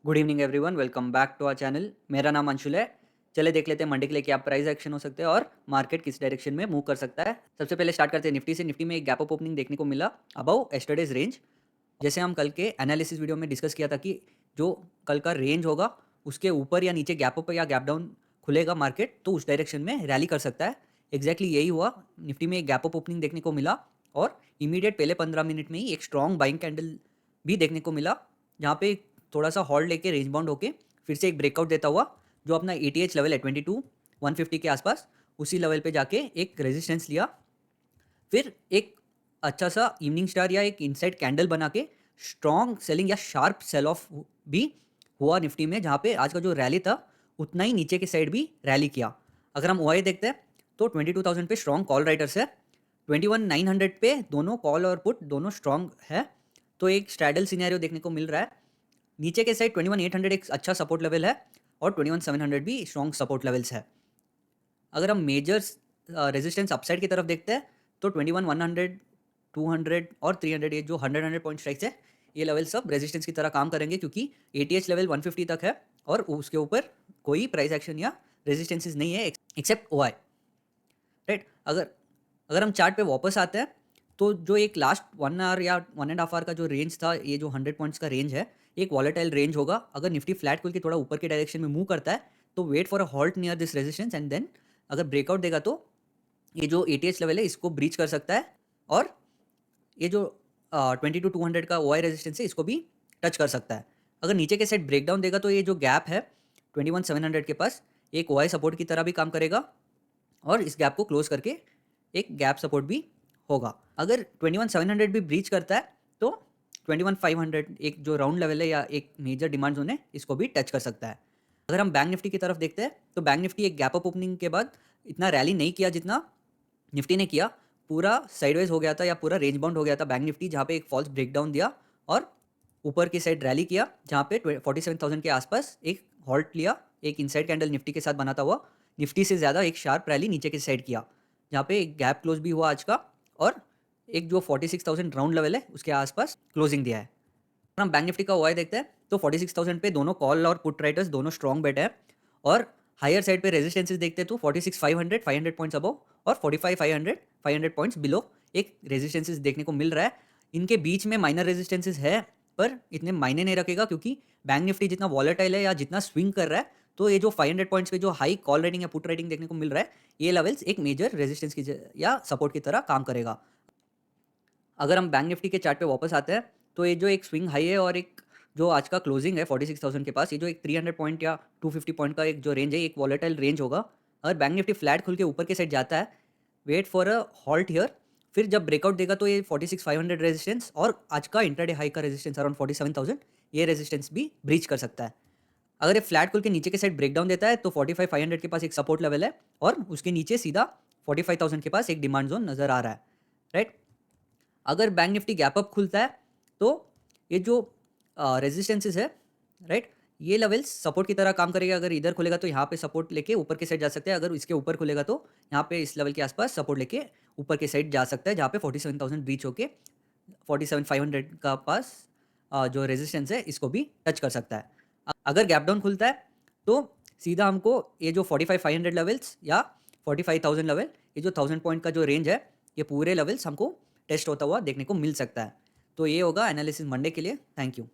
Good evening everyone, welcome back to our channel. मेरा नाम अंशुल है। चले देख लेते हैं मंडे के लिए क्या प्राइस एक्शन हो सकते हैं और मार्केट किस डायरेक्शन में मूव कर सकता है। सबसे पहले स्टार्ट करते हैं निफ्टी से। निफ्टी में एक गैप अप ओपनिंग देखने को मिला अबव एस्टरडेज रेंज। जैसे हम कल के एनालिसिस वीडियो में डिस्कस किया था कि जो कल का रेंज होगा उसके ऊपर या नीचे गैप अप या गैप डाउन खुलेगा मार्केट तो उस डायरेक्शन में रैली कर सकता है। एग्जैक्टली यही हुआ। निफ्टी में एक गैप अप ओपनिंग देखने को मिला और इमीडिएट पहले 15 मिनट में ही एक स्ट्रॉन्ग बाइंग कैंडल भी देखने को मिला, जहाँ पे थोड़ा सा हॉल्ड लेके रेंज बाउंड होके फिर से एक ब्रेकआउट देता हुआ जो अपना एटीएच लेवल है 22 150 के आसपास, उसी लेवल पे जाके एक रेजिस्टेंस लिया। फिर एक अच्छा सा इवनिंग स्टार या एक इनसाइड कैंडल बना के स्ट्रॉन्ग सेलिंग या शार्प सेल ऑफ भी हुआ निफ्टी में, जहाँ पे आज का जो रैली था उतना ही नीचे के साइड भी रैली किया। अगर हम ओआई देखते हैं तो 22,000 पे स्ट्रॉन्ग कॉल राइटर्स है, 21,900 पे दोनों कॉल और पुट दोनों स्ट्रॉन्ग है। तो एक स्ट्रैडल सिनेरियो देखने को मिल रहा है। नीचे के साइड 21,800 एक अच्छा सपोर्ट लेवल है और 21,700 भी स्ट्रॉन्ग सपोर्ट लेवल्स है। अगर हम मेजर्स रेजिस्टेंस अपसाइड की तरफ देखते हैं तो 21,100 200 और 300, ये जो 100 पॉइंट स्ट्राइक्स है, ये लेवल सब रेजिस्टेंस की तरह काम करेंगे क्योंकि एटीएच लेवल 150 तक है और उसके ऊपर कोई प्राइस एक्शन या रेजिस्टेंसेज नहीं है एक्सेप्ट ओआई, राइट। अगर अगर हम चार्ट पे वापस आते हैं तो जो एक लास्ट 1 आवर या 1.5 आवर का जो रेंज था, ये जो 100 पॉइंट्स का रेंज है, एक वॉलेटाइल रेंज होगा। अगर निफ्टी फ्लैट खुल के थोड़ा ऊपर के डायरेक्शन में मूव करता है तो wait for a halt near this resistance and then अगर ब्रेकआउट देगा तो ये जो एटीएच लेवल है इसको ब्रीच कर सकता है और ये जो 22,200 का ओआई रेजिस्टेंस है इसको भी टच कर सकता है। अगर नीचे के साइड ब्रेकडाउन देगा तो ये जो गैप है 21,700 के पास एक ओआई सपोर्ट की तरह भी काम करेगा और इस गैप को क्लोज करके एक गैप सपोर्ट भी होगा। अगर 21,700 भी ब्रीच करता है तो 21,500 एक जो राउंड लेवल है या एक मेजर डिमांड जोन है, इसको भी टच कर सकता है। अगर हम बैंक निफ्टी की तरफ देखते हैं तो बैंक निफ्टी एक गैप अप ओपनिंग के बाद इतना रैली नहीं किया जितना निफ्टी ने किया। पूरा साइडवेज हो गया था या पूरा रेंज बाउंड हो गया था बैंक निफ्टी, जहाँ पे एक फॉल्स ब्रेकडाउन दिया और ऊपर की साइड रैली किया, जहाँ पे 47,000 के आसपास एक हॉल्ट लिया, एक इनसाइड कैंडल निफ्टी के साथ बनाता हुआ निफ्टी से ज़्यादा एक शार्प रैली नीचे की साइड किया, जहाँ पे एक गैप क्लोज भी हुआ आज का और एक जो 46,000 राउंड लेवल है उसके आसपास क्लोजिंग दिया है। अगर हम बैंक निफ्टी का ओआई देखते हैं तो 46,000 पे दोनों कॉल और पुट राइटर्स दोनों स्ट्रॉन्ग बेट है और हायर साइड पे रेजिस्टेंसेस देखते हैं तो 46,500 500 पॉइंट्स अबव और 45,500 500 पॉइंट्स बिलो एक रेजिस्टेंसेस देखने को मिल रहा है। इनके बीच में माइनर रेजिस्टेंसेस है पर इतने मायने नहीं रखेगा क्योंकि बैंक निफ्टी जितना वॉलेटाइल है या जितना स्विंग कर रहा है तो ये जो 500 पॉइंट्स पे जो हाई कॉल रेटिंग या पुट रेटिंग देखने को मिल रहा है, ये लेवल्स एक मेजर रेजिस्टेंस की या सपोर्ट की तरह काम करेगा। अगर हम बैंक निफ्टी के चार्ट पे वापस आते हैं तो ये जो एक स्विंग हाई है और एक जो आज का क्लोजिंग है 46,000 के पास, ये जो एक 300 पॉइंट या 250 पॉइंट का एक जो रेंज है, एक वॉलेटाइल रेंज होगा। अगर बैंक निफ्टी फ्लैट खुल के ऊपर के साइड जाता है, wait for a halt here, फिर जब ब्रेकआउट देगा तो ये 46,500 रेजिस्टेंस और आज का इंट्राडे हाई का रेजिस्टेंस अराउंड 47,000, ये रेजिस्टेंस भी ब्रीच कर सकता है। अगर ये फ्लैट खुल के नीचे के साइड ब्रेकडाउन देता है तो 45,500 के पास एक सपोर्ट लेवल है और उसके नीचे सीधा 45,000 के पास एक डिमांड जोन नजर आ रहा है, राइट। अगर बैंक निफ्टी गैप अप खुलता है तो ये जो रेजिस्टेंसेस है, राइट, ये लेवल्स सपोर्ट की तरह काम करेगा। अगर इधर खुलेगा तो यहाँ पे सपोर्ट लेके ऊपर के साइड जा सकते हैं, अगर इसके ऊपर खुलेगा तो यहाँ पे इस लेवल के आसपास सपोर्ट लेके ऊपर के साइड जा सकता है, जहाँ पे 47,000 ब्रीच होके 47,500 का पास जो रेजिस्टेंस है इसको भी टच कर सकता है। अगर गैप डाउन खुलता है तो सीधा हमको ये जो 45,500 लेवल्स या 45,000 लेवल, ये जो 1000 पॉइंट का जो रेंज है, ये पूरे लेवल्स हमको टेस्ट होता हुआ देखने को मिल सकता है। तो ये होगा एनालिसिस मंडे के लिए। Thank you.